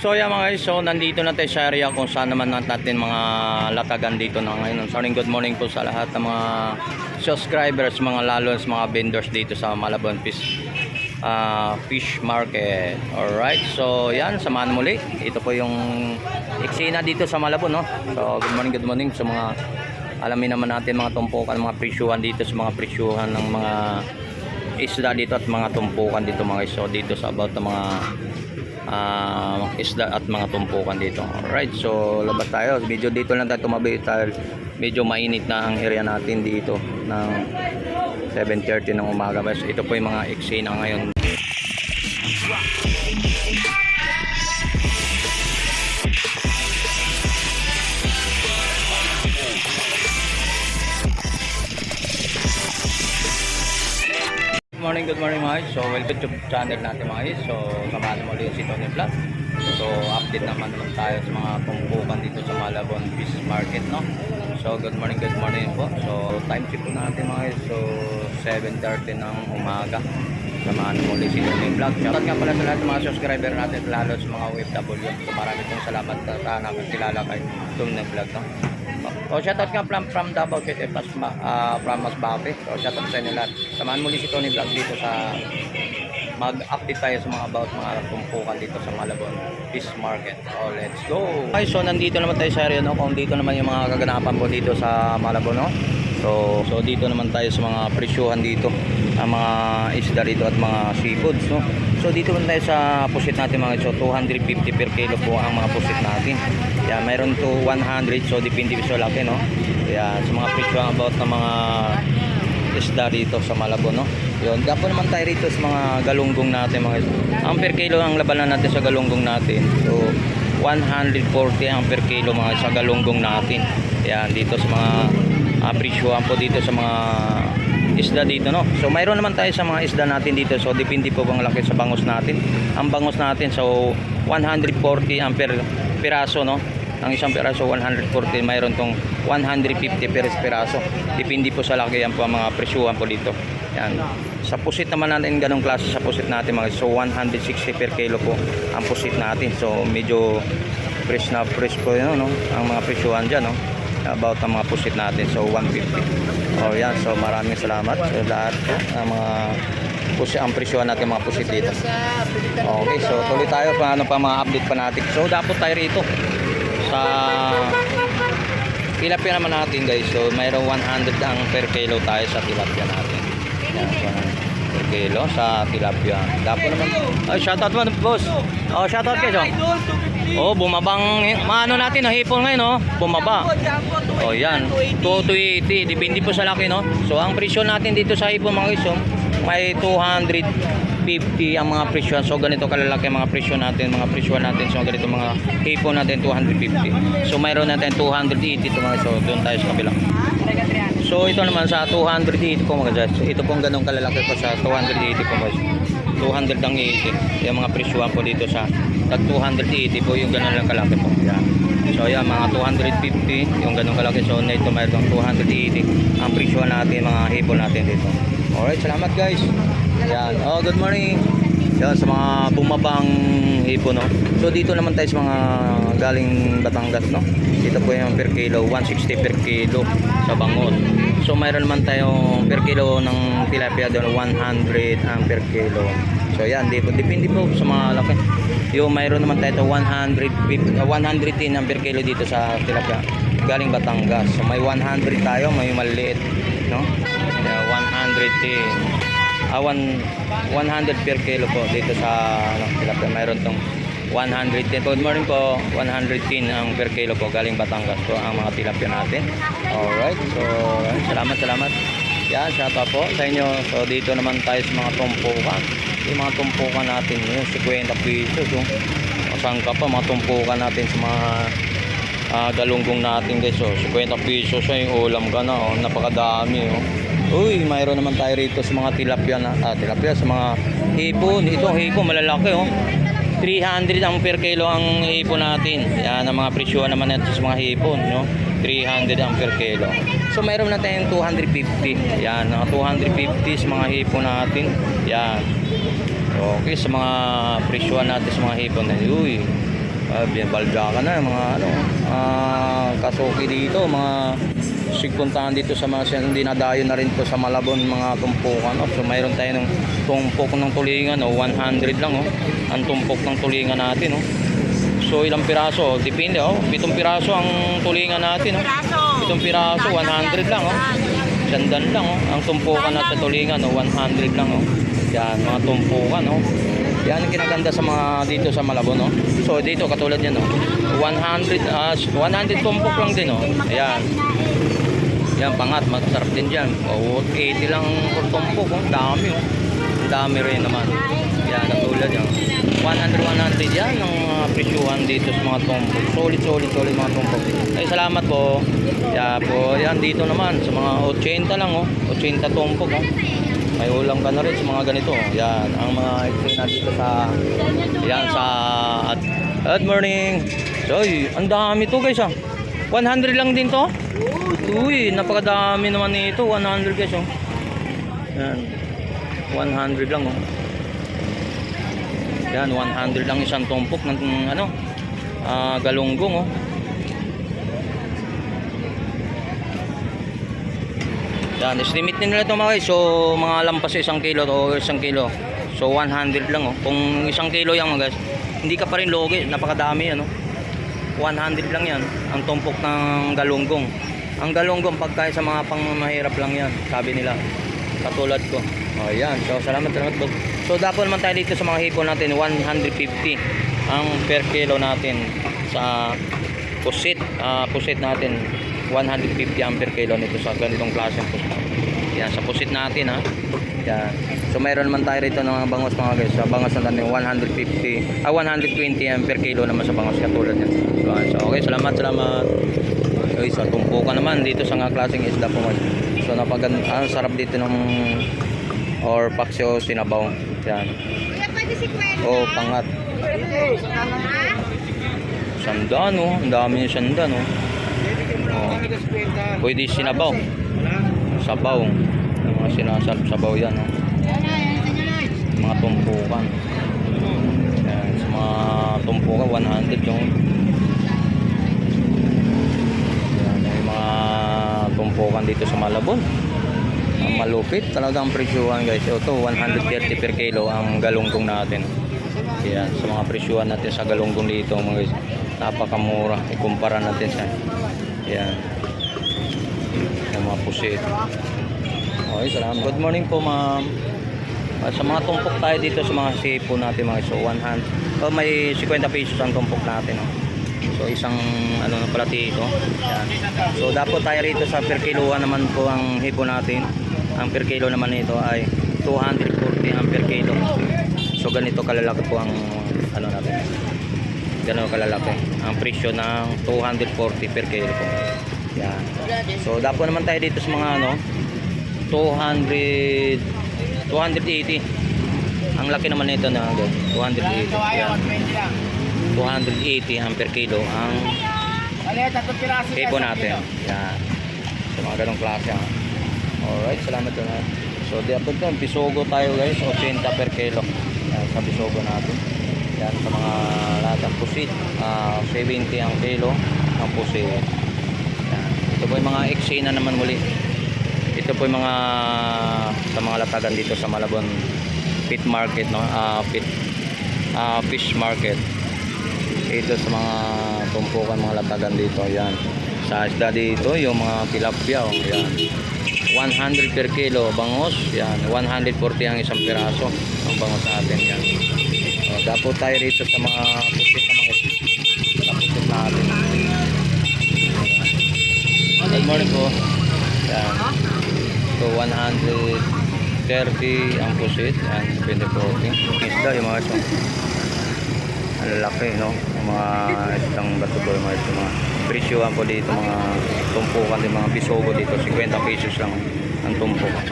So yan mga guys, so nandito na tayo sa area kung saan naman natin mga latagan dito na ngayon. Morning, good morning po sa lahat ng mga subscribers, mga lalo sa mga vendors dito sa Malabon Fish Market. Alright, so yan, samahan muli. Ito po yung eksena dito sa Malabon, no? So good morning sa mga alamin naman natin mga tumpukan, mga presyuhan dito sa mga presyuhan ng mga isda dito at mga tumpukan dito mga guys. So dito sa about ng mga isda at mga tumpukan dito. Alright, so labas tayo. Medyo dito lang tayo tumabi dahil medyo mainit na ang area natin dito ng 7:30 ng umaga. Mas ito po yung mga eksena ngayon. Good morning mga guys. So welcome to channel natin mga guys. So samahan mo ulit si Tony Vlog. So update naman tayo sa mga tumpukan dito sa Malabon Fish Market, no? So good morning po. So time check po natin mga guys. So 7:30 ng umaga. Samahan mo ulit si Tony Vlog. Shoutout nga pala sa lahat ng mga subscriber natin, lalo sa mga OFW. So marami pong salamat sa namin kilala kay Tony Vlog, no? So shoutout nga from Davao City, from Masbate. So shoutout sa inyo lahat. Samahan muli si Tony Vlog dito sa mag-update tayo sa mga about mga tumpukan dito sa Malabon Fish Market. So let's go. Okay, so nandito naman tayo sa area, no? Kung dito naman yung mga kaganapan po dito sa Malabon, no? So dito naman tayo sa mga presyuhan dito, ang mga isda dito at mga seafoods, no? So dito naman tayo sa pusit natin mga, so 250 per kilo po ang mga pusit natin. Yan, mayroon to 100, so depende sa laki, no? Yan, sa mga presyuhan about ng mga isda dito sa Malabon, no? Yun, dapat naman tayo rito sa mga galunggong natin mga. Ang per kilo ang labanan natin sa galunggong natin. So 140 ang per kilo mga sa galunggong natin. Yan, dito sa mga presyuhan po dito sa mga isda dito, no? So mayroon naman tayo sa mga isda natin dito. So depende po kung laki sa bangus natin. Ang bangus natin so 140 ang per piraso, no? Ang isang piraso 140, mayroon tong 150 per piraso. Depende po sa laki yan po ang mga presyuhan po dito. Yan. Sa pusit naman natin ganong klase sa pusit natin mga, so 160 per kilo po ang pusit natin. So medyo fresh na fresh po yun, no? Ang mga presyuhan dyan, no? About ang mga pusit natin, so 150. Oh yan, so maraming salamat sa lahat po ang mga ang presyuhan natin mga pusit dito. Okay, so tuloy tayo pa ano pa mga update pa natin. So dapat tayo rito sa tilapia naman natin guys. So mayroong 100 ang per kilo tayo sa tilapia natin. Yan, 100 per kilo sa tilapia. Dapat naman. Ay, shoutout mo boss. Oh, shoutout kayo. Oh, bumabang maano natin na hipon ngayon, no? Bumaba. Oh, yan. 280, depende po sa laki, no? So ang presyo natin dito sa hipon mga guys, may 250 ang mga presyo. So ganito kalalaki ang mga presyo natin, so ganito mga hipon natin 250. So mayroon natin 280 to mga, so doon tayo sa kabila. So ito naman sa 280 po mga guys. Ito pong ganong kalalaki po sa 280 po guys. 200 ang 80. Yung mga presyuhan po dito sa tag 280 po yung ganon lang kalaki po. Yan. So yan mga 250 yung ganong kalaki. So ito mayroon 280 ang presyuhan natin, mga hipon natin dito. Alright, salamat guys. Yan. Oh, good morning. Yan sa mga bumabang hipon, no? So dito naman tayo sa mga galing Batangas, no? Dito po yung per kilo 160 per kilo sa bangon. So mayroon naman tayong per kilo ng tilapia doon 100 ang per kilo. So yan, depende po sa mga laki. Yung mayroon naman tayo 110 ang per kilo dito sa tilapia galing Batangas. So may 100 tayo, may maliit, no? 110. 100 per kilo po dito sa tilapia. Mayroon tong 110. Good morning po. 110 ang per kilo po galing Batangas po ang mga tilapia natin. Alright, so salamat. Yan, shout out po sa inyo. So dito naman tayo sa mga tumpukan. Yung mga tumpukan natin yung 50 pesos. Saan ka pa mga tumpukan natin sa mga galunggong natin guys. So 50 pesos yung ulam ka na. Oh. Napakadami. Oh. Uy, mayroon naman tayo rito sa mga tilapia na tilapia, sa mga hipon. Itong hipon malalaki, oh. 300 ang per kilo ang hipon natin. Yan ang mga presyuhan naman natin sa mga hipon, no? 300 ang per kilo. So mayroon na tayong 250. Yan, 250 sa mga hipon natin. Yan. Okay, sa mga presyuhan natin sa mga hipon na. Uy, Balbaka na, mga ano, kasuki dito, mga sigpuntahan dito sa mga dinadayo na rin to sa Malabon, mga tumpukan. So mayroon tayo ng tumpok ng tulingan, 100 lang. Ang tumpok ng tulingan natin. So ilang piraso? Depende. 7 piraso ang tulingan natin. 7 piraso, 100 lang. Sandan lang. Ang tumpukan na sa tulingan, 100 lang. Yan, mga tumpukan. Yan ang kinaganda sa mga dito sa Malabon. So dito katulad yan, 100 tumpok lang din. Ayan. Yan, pangat, masarap din dyan. 80 lang per tumpok. Dami. Dami rin naman. Yan, katulad yan. 100 yan ang presyuhan dito sa mga tumpok. Solid mga tumpok. Ay, salamat po. Yan po, yan dito naman sa mga 80 lang. 80 tumpok. May ulam ka na rin sa mga ganito. Yan, ang mga eksena dito sa yan sa good morning. So, ang dami to guys. 100 lang din to. Uy, napakadami naman nito. 100 guys. Yan. 100 lang. Yan, 100 lang isang tumpok ng ano, galunggong. Yan, estimate nila ito mga guys. So, mga lampas 1 kilo o 1 kilo. So, 100 lang. Kung 1 kilo yan mga guys, hindi ka pa rin logi. Napakadami yan. 100 lang yan. Ang tumpok ng galunggong. Ang galunggong pagkain sa mga pangmahirap lang yan. Sabi nila. Katulad ko. Yan. So, salamat po. So, dapat naman tayo dito sa mga hipon natin. 150 ang per kilo natin sa pusit. Pusit natin. 150 ang per kilo nito sa ganitong klaseng pusit. Yan, sa pusit natin Yan. So mayroon naman tayo rito ng mga bangos mga guys. Sa bangos natin 120 ang per kilo naman sa bangos katulad yan. So okay, salamat. Okay, sa tumpukan naman dito sa mga klaseng isda po guys. So ang sarap dito ng or paksyo sinabaw. Yan. Pangat. Sandan ang dami yung sandan pwede sinabaw. Sabaw. Yung mga sabaw yan. Mga tumpukan. Yan. Sa mga tumpukan, 100 yung. Yan. Yung mga tumpukan dito sa Malabon. Ang malupit. Talagang presyuhan guys. Ito, 130 per kilo ang galunggong natin. Yan. Sa mga presyuhan natin sa galunggong dito mga guys. Napakamura. Ikumpara natin sa yan. Yung mga pusit. Okay, salamat. Good morning po ma'am. Sa mga tumpok tayo dito sa mga sipo natin mga so 100. May 50 pesos ang tumpok natin. So isang ano na pala dito. Yan. So dapat tayo rito sa per kiloan naman po ang hipo natin. Ang per kilo naman nito ay 240 ang per kilo. So ganito kalalaki po ang ano natin. Ganito kalalaki. Ang presyo ng 240 per kilo po. Yan. So dapat naman tayo dito sa mga 280. Ang laki naman nito na 280. Yan. 280 ang per kilo ang hipo natin. Yan. So mga ganong klase. Alright, salamat na. So dapat ito, bisogo tayo guys, 80 per kilo. Yan, sa bisogo natin. Yan, sa mga latang pusit, 70 ang kilo ang pusit. Ito po yung mga eksena naman muli. Ito po yung mga sa mga latagan dito sa Malabon Pit Market Fish Market. Ito sa mga tumpukan mga latagan dito. Yan. Sa isda dito yung mga tilapia. Yan. 100 per kilo bangos. Yan. 140 ang isang piraso ang bangos natin. Yan. Dapat tayo rito sa mga pusit na mga pusit natin. Good morning po. Yan. So 130 ang pusit. Yan. 2040. Isda yung mga ito. Ang lalaki no. Yung mga isang batubo yung mga ito. Mga presyuhan po dito. Mga tumpukan din mga bisogo dito. 50 pesos lang ang tumpukan.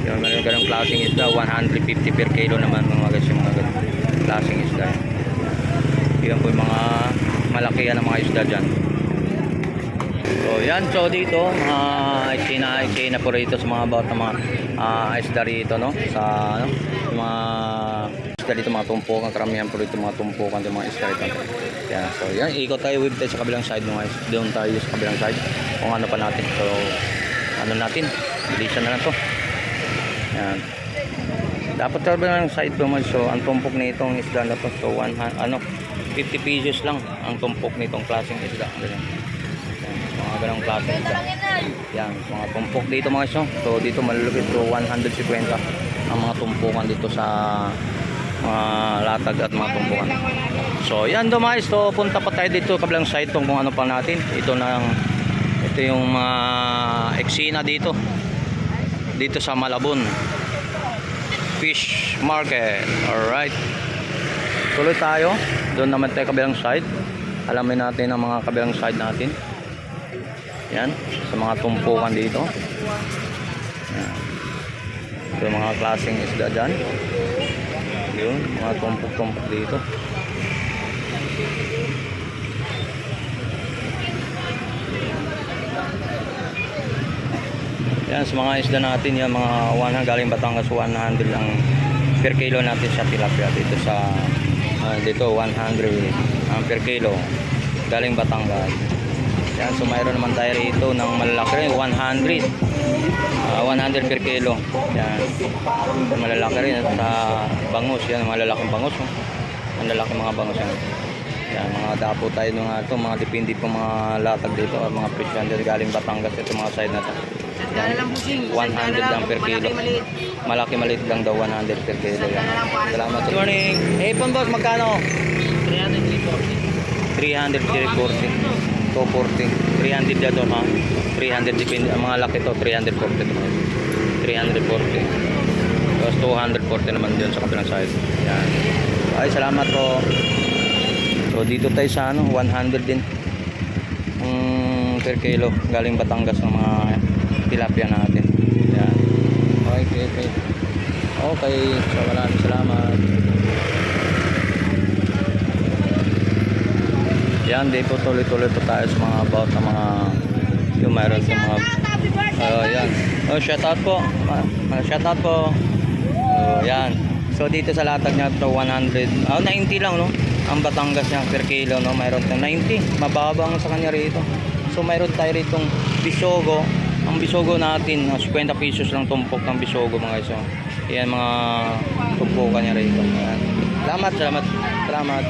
Yung mga ganong klaseng isda. 150 per kilo naman mga guys. Yung mga ganong klaseng isda. Yan po yung mga malakihan ng mga isda dyan. So yan, so dito eksena po rito sa mga about ng mga isda rito no sa mga isda dito, mga tumpukan, karamihan po dito mga tumpukan, yung mga isda dito. Yan, so yan, ikot tayo with tayo sa kabilang side mga guys. Doon tayo sa kabilang side kung ano pa natin. So ano natin, bilisan na lang to. Yan. Dapat sa kabilang side po mga, so ang tumpok nitong isda na to, so 50 pesos lang ang tumpok nitong klaseng isda. Ganyan. Yan, mga ganang klaseng isda. Yan, mga tumpok dito mga guys. So dito malulupit, so 150 ang mga tumpukan dito sa mga latag at mga tumpukan. So yan do mga guys. So punta pa tayo dito kabilang side kung ano pa natin. Ito yung mga eksena dito sa Malabon Fish Market. Alright, tuloy tayo. Doon naman tayo kabilang side. Alamin natin ang mga kabilang side natin. Yan, sa mga tumpukan dito. Yan. Yung mga klaseng isda dyan. Yun, mga tumpok-tumpok dito. Yan, sa mga isda natin, yan, mga 100 galing Batangas, 100 lang per kilo natin sa tilapia dito sa dito 100 per kilo galing Batangas. Yan, so mayroon naman tayo rito ng malalaki rin, 100 per kilo. Yan, malalaki rin sa bangus. Yan, malalaking bangus. Malalaki mga bangus yan. Yan, mga dapo tayo nung ito, mga depende po mga latag dito, mga presyon dito galing Batangas. Ito mga side na ito. Yan, 100 lang per kilo. Malaki maliit lang daw, 100 per kilo. Yan. Salamat. Good morning. Hey, boss, magkano? 300, 340. 240, 300 dito ha. 300 depende, ang mga laki to 340 naman. 340. Tapos 240 naman diyan sa kabilang side. Yan. Ay, salamat po. So dito tayo sa 100 din. Per kilo galing Batangas ng mga tilapia natin. Yan. Okay. Okay, so maraming salamat. Yan, dito tuloy-tuloy po tayo sa mga about na mga yung mayroon sa mga yan. Oh, shout out po. Yan. So dito sa latag niya to 100. 90 lang no. Ang Batangas niya per kilo no, mayroon tayong 90. Mababa ang sa kanya rito. So mayroon tayo ritong bisogo. Ang bisogo natin, 50 pesos lang tumpok ng bisogo mga guys. Yan mga tumpukan niya rito. Yan. Salamat.